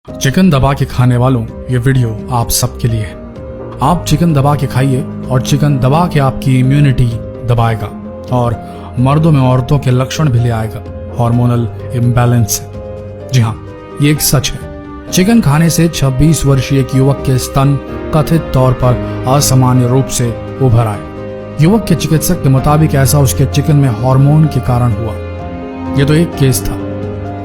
Chicken दबा के खाने वालों, ये वीडियो आप सबके लिए है। आप चिकन दबा के खाइए और चिकन दबा के आपकी इम्यूनिटी दबाएगा और मर्दों में औरतों के लक्षण भी ले आएगा, हार्मोनल इम्बैलेंस। जी हाँ, ये एक सच है। चिकन खाने से 26 वर्षीय एक युवक के स्तन कथित तौर पर असामान्य रूप से उभर आए। युवक के चिकित्सक के मुताबिक ऐसा उसके चिकन में हार्मोन के कारण हुआ। ये तो एक केस था,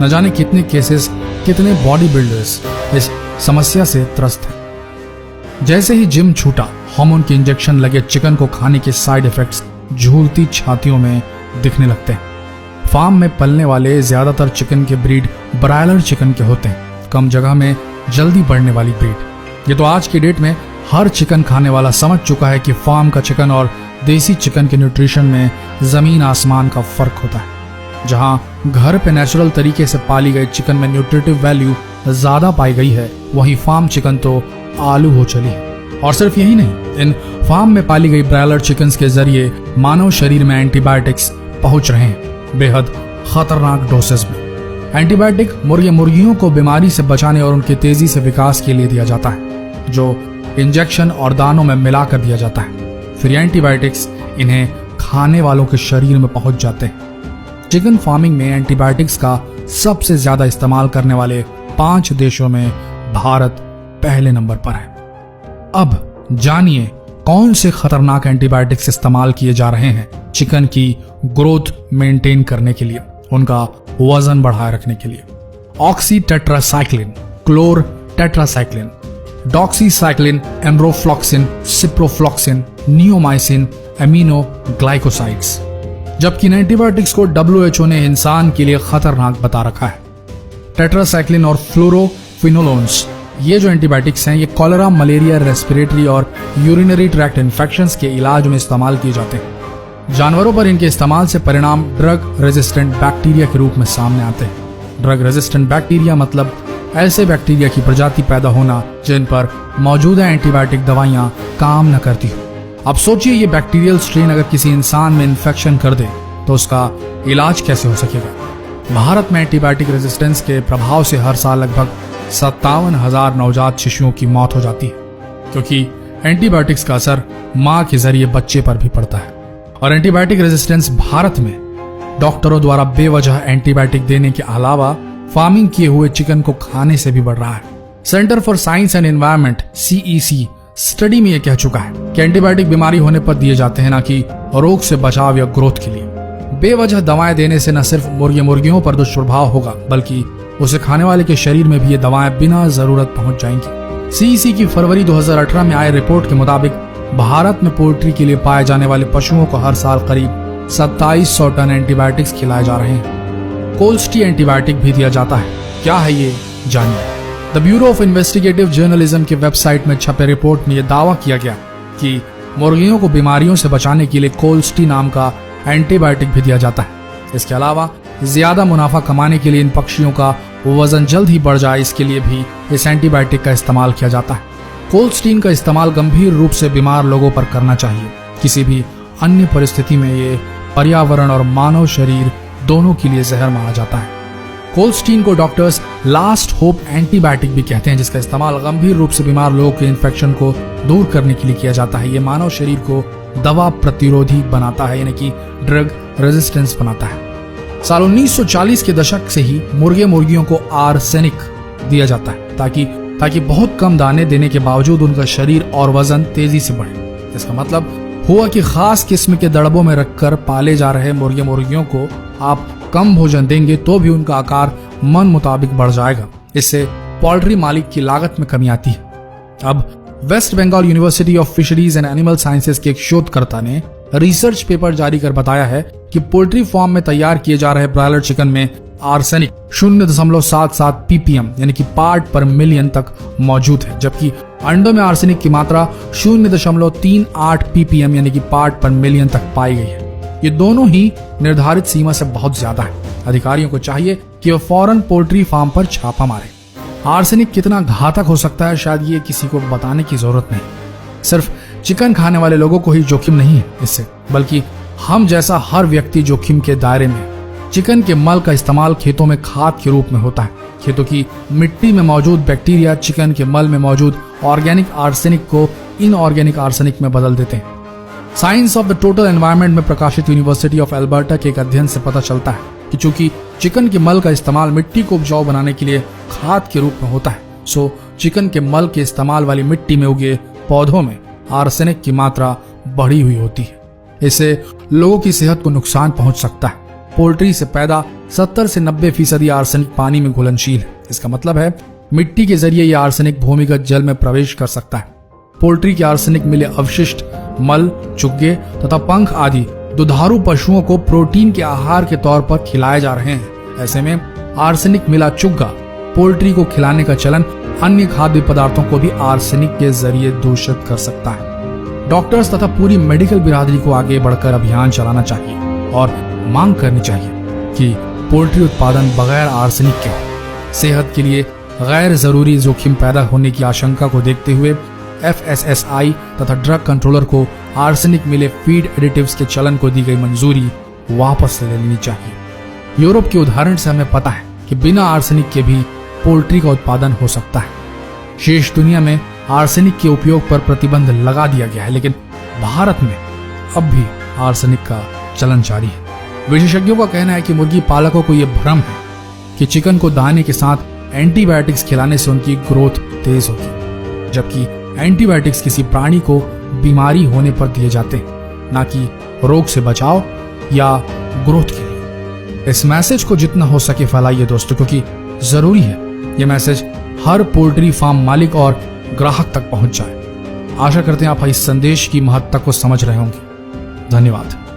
न जाने कितने केसेस, कितने बॉडी बिल्डर्स इस समस्या से त्रस्त हैं। जैसे ही जिम छूटा, हार्मोन के इंजेक्शन लगे चिकन को खाने के साइड इफेक्ट्स झूलती छातियों में दिखने लगते हैं। फार्म में पलने वाले ज्यादातर चिकन के ब्रीड ब्रायलर चिकन के होते हैं, कम जगह में जल्दी बढ़ने वाली ब्रीड। ये तो आज की डेट में हर चिकन खाने वाला समझ चुका है कि फार्म का चिकन और देसी चिकन के न्यूट्रिशन में जमीन आसमान का फर्क होता है। जहां घर पे नेचुरल तरीके से पाली गई चिकन में न्यूट्रिटिव वैल्यू ज्यादा पाई गई है, वहीं फार्म चिकन तो आलू हो चली है। और सिर्फ यही नहीं, इन फार्म में पाली गई ब्रायलर चिकन्स के जरिए मानव शरीर में एंटीबायोटिक्स पहुंच रहे हैं, बेहद खतरनाक डोसेज में। एंटीबायोटिक मुर्गियों को बीमारी से बचाने और उनके तेजी से विकास के लिए दिया जाता है, जो इंजेक्शन और दानों में मिलाकर दिया जाता है। फिर एंटीबायोटिक्स इन्हें खाने वालों के शरीर में पहुंच जाते हैं। चिकन फार्मिंग में एंटीबायोटिक्स का सबसे ज्यादा इस्तेमाल करने वाले 5 देशों में भारत पहले नंबर पर है। अब जानिए कौन से खतरनाक एंटीबायोटिक्स इस्तेमाल किए जा रहे हैं चिकन की ग्रोथ मेंटेन करने के लिए, उनका वजन बढ़ाए रखने के लिए। Oxy tetracycline, chlor tetracycline, doxycycline, enrofloxacin, ciprofloxacin, neomycin, amino glycosides. जबकि इन एंटीबायोटिक्स को WHO ने इंसान के लिए खतरनाक बता रखा है। टेट्रासाइक्लिन और फ्लोरोफिनोलोन्स, ये जो एंटीबायोटिक्स हैं, ये कॉलेरा, मलेरिया, रेस्पिरेटरी और यूरिनरी ट्रैक्ट इन्फेक्शंस के इलाज में इस्तेमाल किए जाते हैं। जानवरों पर इनके इस्तेमाल से परिणाम ड्रग रेजिस्टेंट बैक्टीरिया के रूप में सामने आते हैं। ड्रग रेजिस्टेंट बैक्टीरिया मतलब ऐसे बैक्टीरिया की प्रजाति पैदा होना जिन पर मौजूदा एंटीबायोटिक दवाइयां काम न करती हो। अब सोचिए, ये बैक्टीरियल स्ट्रेन अगर किसी इंसान में इन्फेक्शन कर दे तो उसका इलाज कैसे हो सकेगा। भारत में एंटीबायोटिक रेजिस्टेंस के प्रभाव से हर साल लगभग 57,000 नवजात शिशुओं की मौत हो जाती है, क्योंकि एंटीबायोटिक्स का असर मां के जरिए बच्चे पर भी पड़ता है। और एंटीबायोटिक रेजिस्टेंस भारत में डॉक्टरों द्वारा बेवजह एंटीबायोटिक देने के अलावा फार्मिंग किए हुए चिकन को खाने से भी बढ़ रहा है। Centre for science and environment CEC study में यह कह चुका है कि एंटीबायोटिक बीमारी होने पर दिए जाते हैं, ना कि रोग से बचाव या ग्रोथ के लिए। बेवजह दवाएं देने से न सिर्फ मुर्गियों पर दुष्प्रभाव होगा, बल्कि उसे खाने वाले के शरीर में भी ये दवाएं बिना जरूरत पहुंच जाएंगी। CEC की फरवरी 2018 में आए रिपोर्ट के मुताबिक भारत में पोल्ट्री के लिए पाए जाने वाले पशुओं को हर साल करीब 2700 टन एंटीबायोटिक्स खिलाए जा रहे हैं। कोल्स्टी एंटीबायोटिक भी दिया जाता है। क्या है ये, जानिए। The bureau of investigative journalism के वेबसाइट में छपे रिपोर्ट में यह दावा किया गया कि मुर्गियों को बीमारियों से बचाने के लिए कोल्स्टी नाम का एंटीबायोटिक भी दिया जाता है। इसके अलावा ज्यादा मुनाफा कमाने के लिए इन पक्षियों का वजन जल्द ही बढ़ जाए, इसके लिए भी इस एंटीबायोटिक का इस्तेमाल किया जाता है। कोल्स्टीन का इस्तेमाल गंभीर रूप से बीमार लोगों पर करना चाहिए। किसी भी अन्य परिस्थिति में ये पर्यावरण और मानव शरीर दोनों के लिए जहर माना जाता है। कोल्स्टीन को डॉक्टर्स लास्ट होप एंटीबायोटिक भी कहते हैं, जिसका इस्तेमाल गंभीर रूप से बीमार लोगों के इन्फेक्शन को दूर करने के लिए किया जाता है। ये मानव शरीर को दवा प्रतिरोधी बनाता है, यानी कि ड्रग रेजिस्टेंस बनाता है। साल 1940 के दशक से ही मुर्गियों को आर्सेनिक दिया जाता है ताकि बहुत कम दाने देने के बावजूद उनका शरीर और वजन तेजी से बढ़े। इसका मतलब हुआ कि खास किस्म के दड़बों में रखकर पाले जा रहे मुर्गियों को आप कम भोजन देंगे तो भी उनका आकार मन मुताबिक बढ़ जाएगा। इससे पोल्ट्री मालिक की लागत में कमी आती है। अब West Bengal University of Fisheries and Animal Sciences के एक शोधकर्ता ने रिसर्च पेपर जारी कर बताया है कि पोल्ट्री फार्म में तैयार किए जा रहे ब्रायलर चिकन में आर्सेनिक 0.77 ppm यानी कि पार्ट पर मिलियन तक मौजूद है, जबकि अंडों में आर्सेनिक की मात्रा 0.38 ppm यानी कि पार्ट पर मिलियन तक पाई गई है। ये दोनों ही निर्धारित सीमा से बहुत ज्यादा है। अधिकारियों को चाहिए कि वह फौरन पोल्ट्री फार्म पर छापा मारे। आर्सेनिक कितना घातक हो सकता है, शायद ये किसी को बताने की जरूरत नहीं। सिर्फ चिकन खाने वाले लोगों को ही जोखिम नहीं है इससे, बल्कि हम जैसा हर व्यक्ति जोखिम के दायरे में। चिकन के मल का इस्तेमाल खेतों में खाद के रूप में होता है। खेतों की मिट्टी में मौजूद बैक्टीरिया चिकन के मल में मौजूद ऑर्गेनिक आर्सेनिक को इनऑर्गेनिक आर्सेनिक में बदल देते हैं। Science of the total environment में प्रकाशित यूनिवर्सिटी ऑफ एल्बर्टा के एक अध्ययन से पता चलता है कि चूंकि चिकन के मल का इस्तेमाल मिट्टी को उपजाऊ बनाने के लिए खाद के रूप में होता है, सो चिकन के मल के इस्तेमाल वाली मिट्टी में उगे पौधों में आर्सेनिक की मात्रा बढ़ी हुई होती है। इससे लोगों की सेहत को नुकसान पहुंच सकता है। पोल्ट्री से पैदा 70 से 90% आर्सेनिक पानी में घुलनशील है। इसका मतलब है मिट्टी के जरिए यह आर्सेनिक भूमिगत जल में प्रवेश कर सकता है। पोल्ट्री के आर्सेनिक मिले अवशिष्ट मल, चुग्गे तथा पंख आदि दुधारू पशुओं को प्रोटीन के आहार के तौर पर खिलाए जा रहे हैं। ऐसे में आर्सेनिक मिला चुग्गा पोल्ट्री को खिलाने का चलन अन्य खाद्य पदार्थों को भी आर्सेनिक के जरिए दूषित कर सकता है। डॉक्टर्स तथा पूरी मेडिकल बिरादरी को आगे बढ़कर अभियान चलाना चाहिए और मांग करनी चाहिए कि पोल्ट्री उत्पादन बगैर आर्सेनिक के हो। सेहत के लिए गैर जरूरी जोखिम पैदा होने की आशंका को देखते हुए FSSAI तथा ड्रग कंट्रोलर को आर्सेनिक मिले फीड एडिटिव्स के चलन को दी गई मंजूरी वापस ले लेनी चाहिए। यूरोप के उदाहरण से हमें पता है कि बिना आर्सेनिक के भी पोल्ट्री का उत्पादन हो सकता है। शेष दुनिया में आर्सेनिक के उपयोग पर प्रतिबंध लगा दिया गया है, लेकिन भारत में अब भी आर्सेनिक का चलन जारी है। विशेषज्ञों का कहना है कि मुर्गी पालकों को यह भ्रम है कि चिकन को दाने के साथ एंटीबायोटिक्स खिलाने से उनकी ग्रोथ तेज होगी, जबकि एंटीबायोटिक्स किसी प्राणी को बीमारी होने पर दिए जाते हैं, ना कि रोग से बचाव या ग्रोथ के लिए। इस मैसेज को जितना हो सके फैलाइए दोस्तों, क्योंकि जरूरी है यह मैसेज हर पोल्ट्री फार्म मालिक और ग्राहक तक पहुंच जाए। आशा करते हैं आप इस संदेश की महत्ता को समझ रहे होंगे। धन्यवाद।